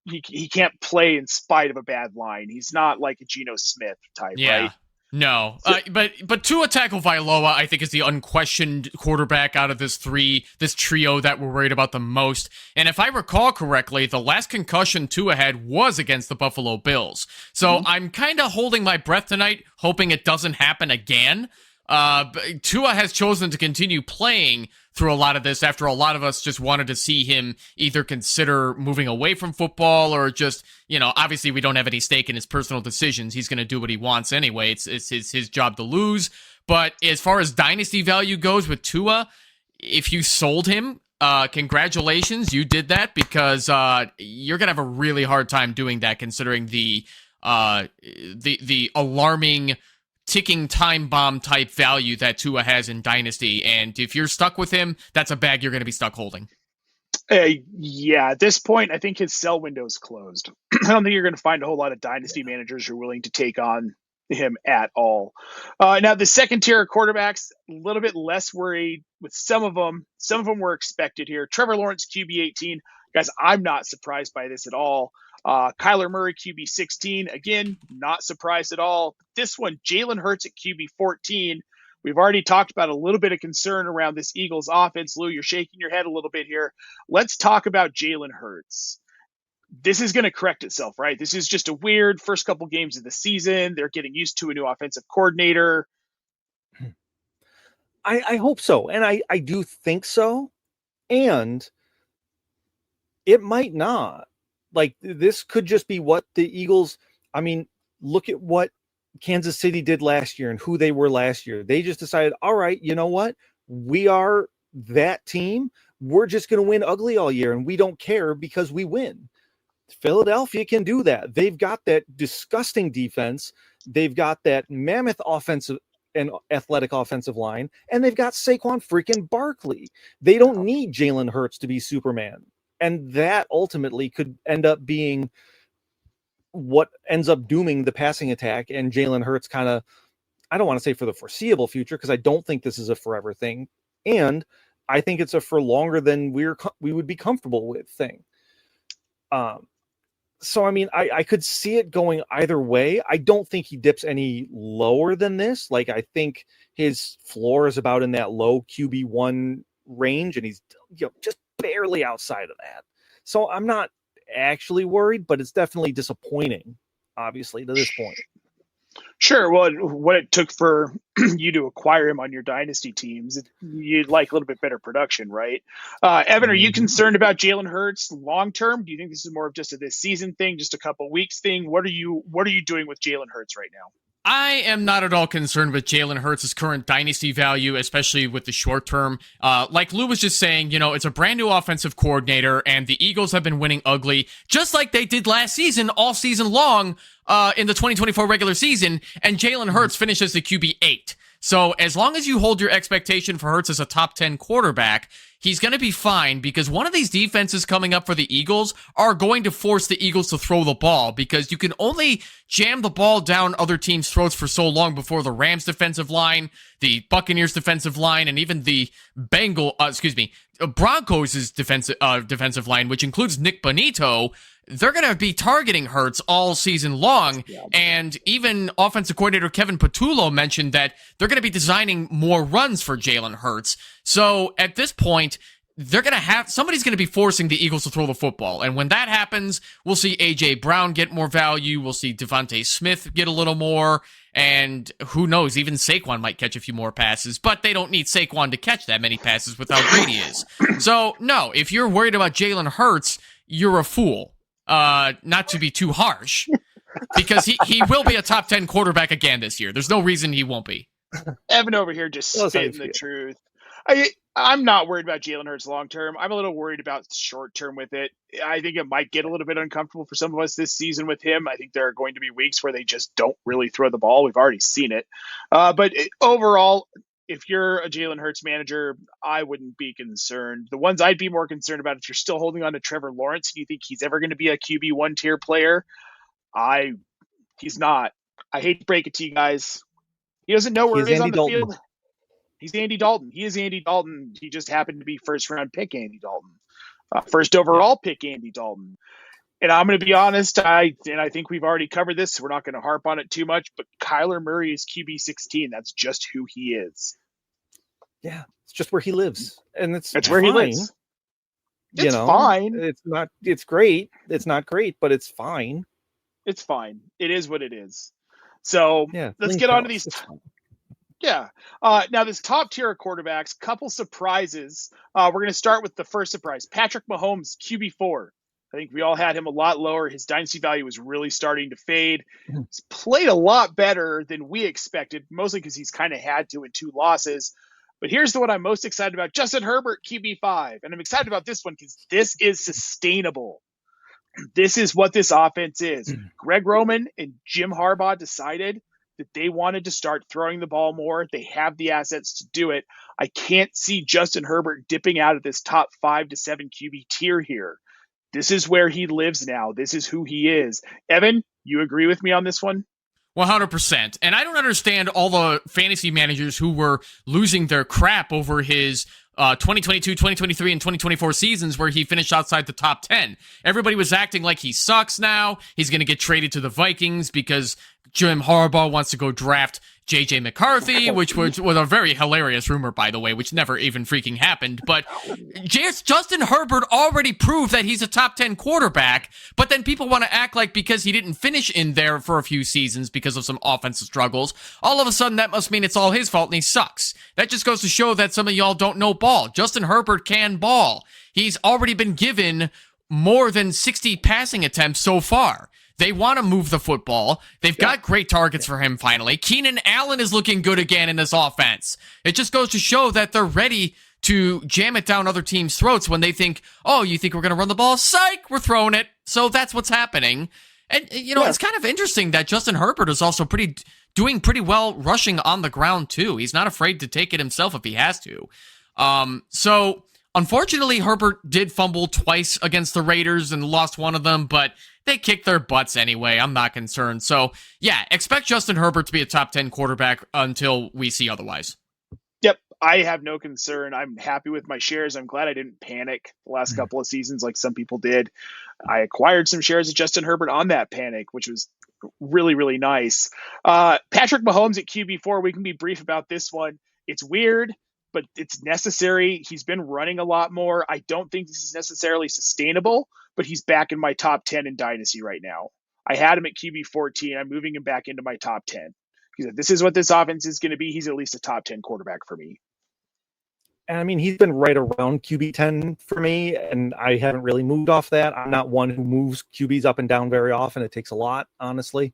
he can't play in spite of a bad line. He's not like a Geno Smith type, right? No, but Tua Tagovailoa, I think, is the unquestioned quarterback out of this trio that we're worried about the most. And if I recall correctly, the last concussion Tua had was against the Buffalo Bills. So I'm kind of holding my breath tonight, hoping it doesn't happen again. Tua has chosen to continue playing through a lot of this after a lot of us just wanted to see him either consider moving away from football or just, obviously we don't have any stake in his personal decisions. He's going to do what he wants anyway. It's his job to lose. But as far as dynasty value goes with Tua, if you sold him, congratulations, you did that because you're going to have a really hard time doing that considering the alarming ticking time bomb type value that Tua has in Dynasty. And if you're stuck with him, that's a bag you're going to be stuck holding. Yeah, at this point, I think his sell window is closed. I don't think you're going to find a whole lot of Dynasty managers who are willing to take on him at all. Now, the second tier of quarterbacks, a little bit less worried with some of them. Some of them were expected here. Trevor Lawrence, QB 18. Guys, I'm not surprised by this at all. Kyler Murray, QB 16. Again, not surprised at all. This one, Jalen Hurts at QB 14. We've already talked about a little bit of concern around this Eagles offense. Lou, you're shaking your head a little bit here. Let's talk about Jalen Hurts. This is going to correct itself, right? This is just a weird first couple games of the season. They're getting used to a new offensive coordinator. I hope so. And I do think so. And it might not. Like, this could just be what the Eagles, look at what Kansas City did last year and who they were last year. They just decided, all right, you know what? We are that team. We're just going to win ugly all year, and we don't care because we win. Philadelphia can do that. They've got that disgusting defense. They've got that mammoth offensive and athletic offensive line, and they've got Saquon freaking Barkley. They don't need Jalen Hurts to be Superman. And that ultimately could end up being what ends up dooming the passing attack and Jalen Hurts kind of, I don't want to say for the foreseeable future, because I don't think this is a forever thing. And I think it's a for longer than we would be comfortable with thing. So, I could see it going either way. I don't think he dips any lower than this. Like, I think his floor is about in that low QB1 range, and he's just barely outside of that. So I'm not actually worried, but it's definitely disappointing, obviously, to this point. Sure. Well, what it took for you to acquire him on your dynasty teams, you'd like a little bit better production, right? Evan, are you concerned about Jalen Hurts long term? Do you think this is more of just a this season thing, just a couple weeks thing? What are you doing with Jalen Hurts right now? I am not at all concerned with Jalen Hurts' current dynasty value, especially with the short term. Like Lou was just saying, it's a brand new offensive coordinator, and the Eagles have been winning ugly, just like they did last season, all season long, in the 2024 regular season, and Jalen Hurts finishes the QB 8. So as long as you hold your expectation for Hurts as a top 10 quarterback, he's going to be fine because one of these defenses coming up for the Eagles are going to force the Eagles to throw the ball because you can only jam the ball down other teams' throats for so long before the Rams defensive line, the Buccaneers defensive line, and even the Broncos' defensive line, which includes Nick Bonito. They're going to be targeting Hurts all season long, and even offensive coordinator Kevin Patullo mentioned that they're going to be designing more runs for Jalen Hurts. So at this point, somebody's going to be forcing the Eagles to throw the football, and when that happens, we'll see A.J. Brown get more value, we'll see Devontae Smith get a little more, and who knows, even Saquon might catch a few more passes, but they don't need Saquon to catch that many passes with how great he is. So, no, if you're worried about Jalen Hurts, you're a fool. Not to be too harsh, because he will be a top 10 quarterback again this year. There's no reason he won't be. Evan over here just spitting the truth. I'm not worried about Jalen Hurts long term. I'm a little worried about short term with it. I think it might get a little bit uncomfortable for some of us this season with him. I think there are going to be weeks where they just don't really throw the ball. We've already seen it. But overall, if you're a Jalen Hurts manager, I wouldn't be concerned. The ones I'd be more concerned about, if you're still holding on to Trevor Lawrence, do you think he's ever going to be a QB1 tier player? He's not. I hate to break it to you guys. He doesn't know where it is on the field. He's Andy Dalton. He is Andy Dalton. He just happened to be first round pick Andy Dalton. First overall pick Andy Dalton. And I'm going to be honest, I think we've already covered this, so we're not going to harp on it too much, but Kyler Murray is QB16. That's just who he is. Yeah, it's just where he lives. And it's where he lives. It's fine. It's great. It's not great, but it's fine. It's fine. It is what it is. So let's get on to these. Now this top tier of quarterbacks, couple surprises. We're going to start with the first surprise. Patrick Mahomes, QB4. I think we all had him a lot lower. His dynasty value was really starting to fade. He's played a lot better than we expected, mostly because he's kind of had to in 2 losses. But here's the one I'm most excited about. Justin Herbert, QB5. And I'm excited about this one because this is sustainable. This is what this offense is. Greg Roman and Jim Harbaugh decided that they wanted to start throwing the ball more. They have the assets to do it. I can't see Justin Herbert dipping out of this top 5 to 7 QB tier here. This is where he lives now. This is who he is. Evan, you agree with me on this one? 100%. And I don't understand all the fantasy managers who were losing their crap over his 2022, 2023, and 2024 seasons where he finished outside the top 10. Everybody was acting like he sucks now. He's going to get traded to the Vikings because Jim Harbaugh wants to go draft J.J. McCarthy, which was a very hilarious rumor, by the way, which never even freaking happened. But Justin Herbert already proved that he's a top 10 quarterback, but then people want to act like because he didn't finish in there for a few seasons because of some offensive struggles, all of a sudden that must mean it's all his fault and he sucks. That just goes to show that some of y'all don't know ball. Justin Herbert can ball. He's already been given more than 60 passing attempts so far. They want to move the football. They've got great targets for him finally. Keenan Allen is looking good again in this offense. It just goes to show that they're ready to jam it down other teams' throats when they think, oh, you think we're going to run the ball? Psych, we're throwing it. So that's what's happening. And, it's kind of interesting that Justin Herbert is also doing pretty well rushing on the ground, too. He's not afraid to take it himself if he has to. So, unfortunately, Herbert did fumble twice against the Raiders and lost one of them, but they kicked their butts anyway. I'm not concerned. So, yeah, expect Justin Herbert to be a top 10 quarterback until we see otherwise. Yep, I have no concern. I'm happy with my shares. I'm glad I didn't panic the last couple of seasons like some people did. I acquired some shares of Justin Herbert on that panic, which was really, really nice. Patrick Mahomes at QB4, we can be brief about this one. It's weird, but it's necessary. He's been running a lot more. I don't think this is necessarily sustainable, but he's back in my top 10 in Dynasty right now. I had him at QB 14. I'm moving him back into my top 10. Because if this is what this offense is going to be, he's at least a top 10 quarterback for me. And I mean, he's been right around QB 10 for me, and I haven't really moved off that. I'm not one who moves QBs up and down very often. It takes a lot, honestly,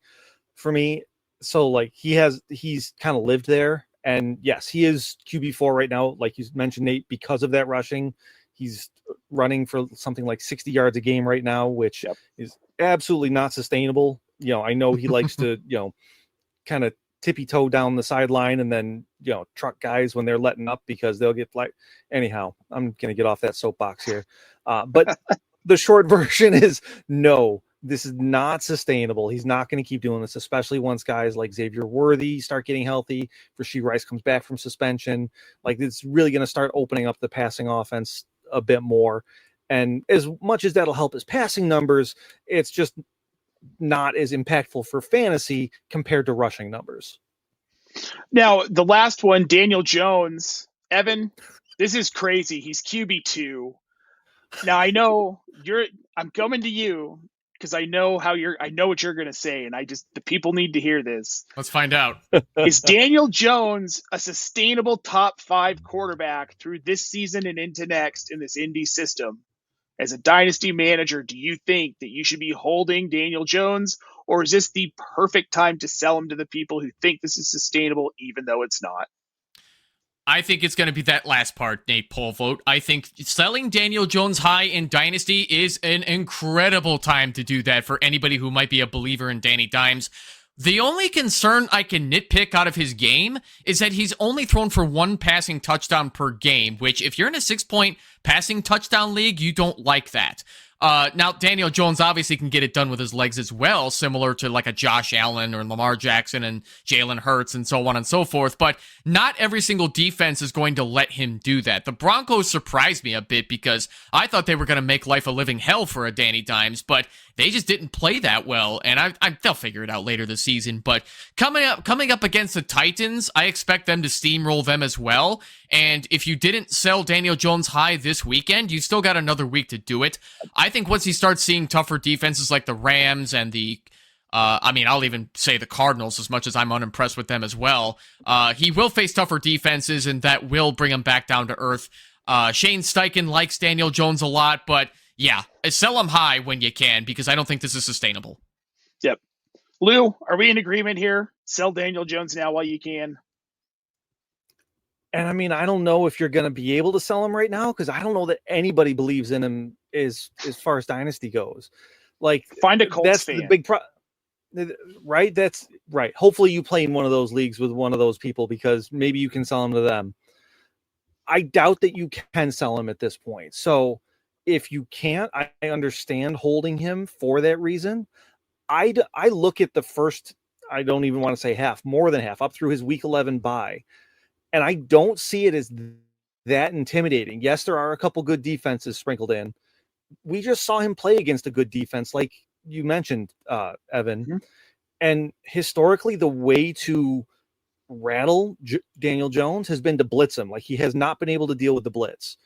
for me. So, like, he's kind of lived there. And yes, he is QB4 right now, like you mentioned, Nate, because of that rushing. He's running for something like 60 yards a game right now, which is absolutely not sustainable. I know he likes to, kind of tippy toe down the sideline and then, truck guys when they're letting up because they'll get flight. Anyhow, I'm going to get off that soapbox here. But the short version is no, this is not sustainable. He's not going to keep doing this, especially once guys like Xavier Worthy start getting healthy. Rasheed Rice comes back from suspension. Like, it's really going to start opening up the passing offense a bit more. And as much as that'll help his passing numbers, it's just not as impactful for fantasy compared to rushing numbers. Now, the last one, Daniel Jones. Evan, this is crazy. He's QB2. Now, I know I'm coming to you because I know what you're going to say, and the people need to hear this. Let's find out. Is Daniel Jones a sustainable top 5 quarterback through this season and into next in this Indy system? As a dynasty manager, do you think that you should be holding Daniel Jones, or is this the perfect time to sell him to the people who think this is sustainable, even though it's not? I think it's going to be that last part, Nate Polvote. I think selling Daniel Jones high in Dynasty is an incredible time to do that for anybody who might be a believer in Danny Dimes. The only concern I can nitpick out of his game is that he's only thrown for 1 passing touchdown per game, which if you're in a 6-point passing touchdown league, you don't like that. Now, Daniel Jones obviously can get it done with his legs as well, similar to like a Josh Allen or Lamar Jackson and Jalen Hurts and so on and so forth, but not every single defense is going to let him do that. The Broncos surprised me a bit because I thought they were going to make life a living hell for a Danny Dimes, but they just didn't play that well, and they'll figure it out later this season. But coming up against the Titans, I expect them to steamroll them as well. And if you didn't sell Daniel Jones high this weekend, you still got another week to do it. I think once he starts seeing tougher defenses like the Rams and I'll even say the Cardinals, as much as I'm unimpressed with them as well, he will face tougher defenses, and that will bring him back down to earth. Shane Steichen likes Daniel Jones a lot, but yeah, sell him high when you can, because I don't think this is sustainable. Yep. Lou, are we in agreement here? Sell Daniel Jones now while you can. And I don't know if you're going to be able to sell him right now, because I don't know that anybody believes in him as far as Dynasty goes. Like, find a Colts that's fan. The big right? That's right. Hopefully you play in one of those leagues with one of those people, because maybe you can sell him to them. I doubt that you can sell him at this point. So if you can't, I understand holding him for that reason. I look at the first, I don't even want to say half, more than half, up through his week 11 bye. And I don't see it as that intimidating. Yes, there are a couple good defenses sprinkled in. We just saw him play against a good defense, like you mentioned, Evan. Mm-hmm. And historically, the way to rattle Daniel Jones has been to blitz him. Like, he has not been able to deal with the blitz.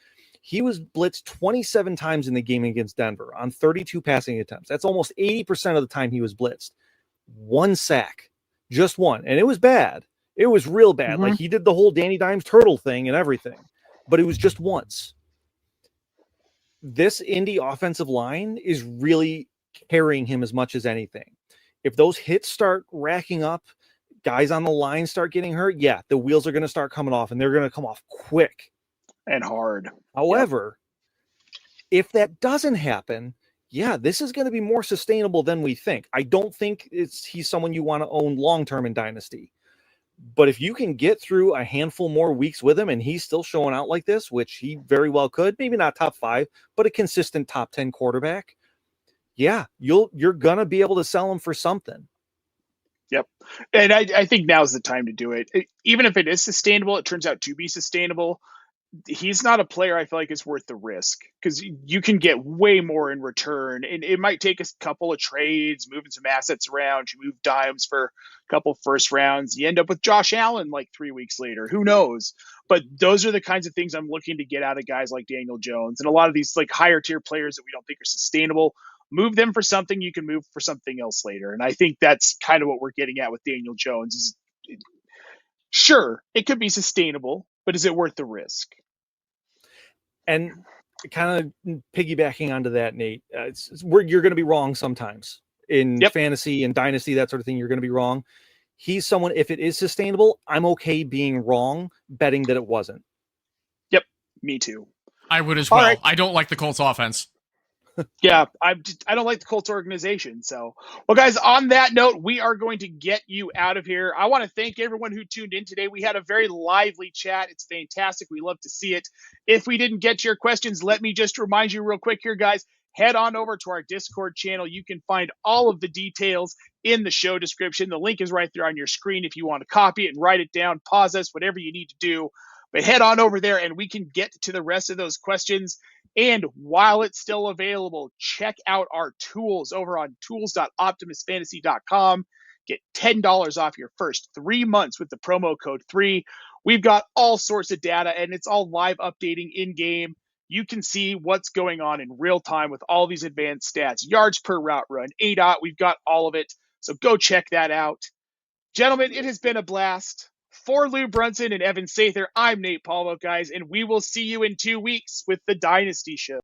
He was blitzed 27 times in the game against Denver on 32 passing attempts. That's almost 80% of the time he was blitzed. 1 sack, just one. And it was bad. It was real bad. Mm-hmm. Like, he did the whole Danny Dimes turtle thing and everything, but it was just once. This Indy offensive line is really carrying him as much as anything. If those hits start racking up, guys on the line start getting hurt, yeah, the wheels are going to start coming off, and they're going to come off quick and hard. However, if that doesn't happen, yeah, this is going to be more sustainable than we think. I don't think he's someone you want to own long-term in Dynasty. But if you can get through a handful more weeks with him and he's still showing out like this, which he very well could, maybe not top 5, but a consistent top 10 quarterback, yeah, you're going to be able to sell him for something. Yep. And I think now's the time to do it. Even if it is sustainable, it turns out to be sustainable. He's not a player I feel like is worth the risk, because you can get way more in return. And it might take a couple of trades, moving some assets around. You move Dimes for a couple first rounds. You end up with Josh Allen like 3 weeks later. Who knows? But those are the kinds of things I'm looking to get out of guys like Daniel Jones. And a lot of these like higher tier players that we don't think are sustainable, move them for something you can move for something else later. And I think that's kind of what we're getting at with Daniel Jones. Is sure, it could be sustainable, but is it worth the risk? And kind of piggybacking onto that, Nate, you're going to be wrong sometimes in fantasy and Dynasty, that sort of thing. You're going to be wrong. He's someone, if it is sustainable, I'm okay being wrong, betting that it wasn't. Yep, me too. I would as well. Right. I don't like the Colts offense. Yeah, I don't like the Colts organization. So, well, guys, on that note, we are going to get you out of here. I want to thank everyone who tuned in today. We had a very lively chat. It's fantastic. We love to see it. If we didn't get to your questions, let me just remind you real quick here, guys. Head on over to our Discord channel. You can find all of the details in the show description. The link is right there on your screen if you want to copy it and write it down, pause us, whatever you need to do. But head on over there and we can get to the rest of those questions. And while it's still available, check out our tools over on tools.optimusfantasy.com. Get $10 off your first 3 months with the promo code 3. We've got all sorts of data, and it's all live updating in-game. You can see what's going on in real time with all these advanced stats. Yards per route run, ADOT, we've got all of it. So go check that out. Gentlemen, it has been a blast. For Lou Brunson and Evan Sather, I'm Nate Palmo, guys, and we will see you in 2 weeks with the Dynasty Show.